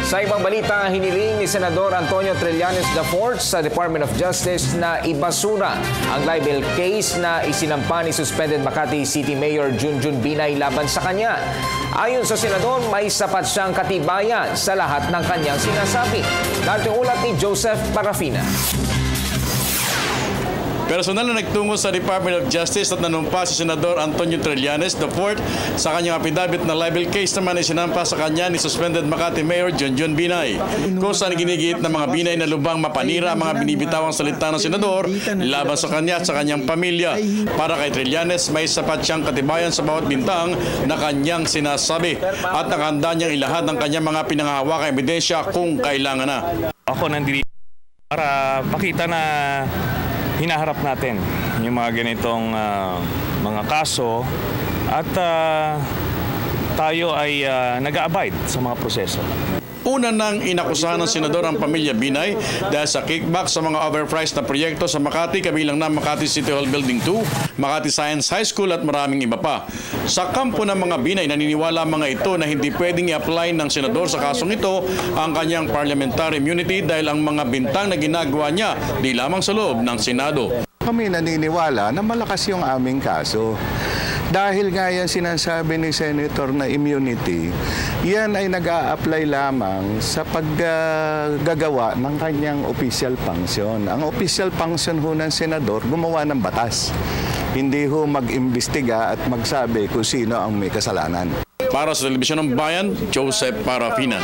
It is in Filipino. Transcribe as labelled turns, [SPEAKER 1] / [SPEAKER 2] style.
[SPEAKER 1] Sa ibang balita, hiniling ni Senador Antonio Trillanes IV sa Department of Justice na ibasura ang libel case na isinampa ni suspended Makati City Mayor Junjun Binay laban sa kanya. Ayon sa Senador, may sapat siyang katibayan sa lahat ng kanyang sinasabi. Narito ang ulat ni Joseph Parafina.
[SPEAKER 2] Personal na nagtungo sa Department of Justice at nanumpa si Senador Antonio Trillanes IV sa kanyang affidavit na libel case naman ay sinampa sa kanya ni suspended Makati Mayor Junjun Binay. Kung saan ginigiit ng mga Binay na lubang mapanira ang mga binibitawang salita ng Senador laban sa kanya at sa kanyang pamilya. Para kay Trillanes, may sapat siyang katibayan sa bawat bintang na kanyang sinasabi at nakahanda niyang ilahad ng kanyang mga pinangahawakang ebidensya kung kailangan na.
[SPEAKER 3] Ako nandito para pakita na hinaharap natin yung mga ganitong mga kaso at tayo ay nag-a-abide sa mga proseso.
[SPEAKER 2] Una nang inakusahan ng Senador ang pamilya Binay dahil sa kickback sa mga overpriced na proyekto sa Makati kabilang na Makati City Hall Building 2, Makati Science High School at maraming iba pa. Sa kampo ng mga Binay, naniniwala mga ito na hindi pwedeng i-apply ng Senador sa kasong ito ang kanyang parliamentary immunity dahil ang mga bintang na ginagawa niya di lamang sa loob ng Senado.
[SPEAKER 4] Kami naniniwala na malakas yung aming kaso. Dahil nga yan sinasabi ni Senator na immunity, yan ay nag-a-apply lamang sa paggagawa ng kanyang official function. Ang official function ho ng Senador, gumawa ng batas. Hindi ho mag-imbestiga at magsabi kung sino ang may kasalanan.
[SPEAKER 2] Para sa Telebisyon ng Bayan, Joseph Parafina.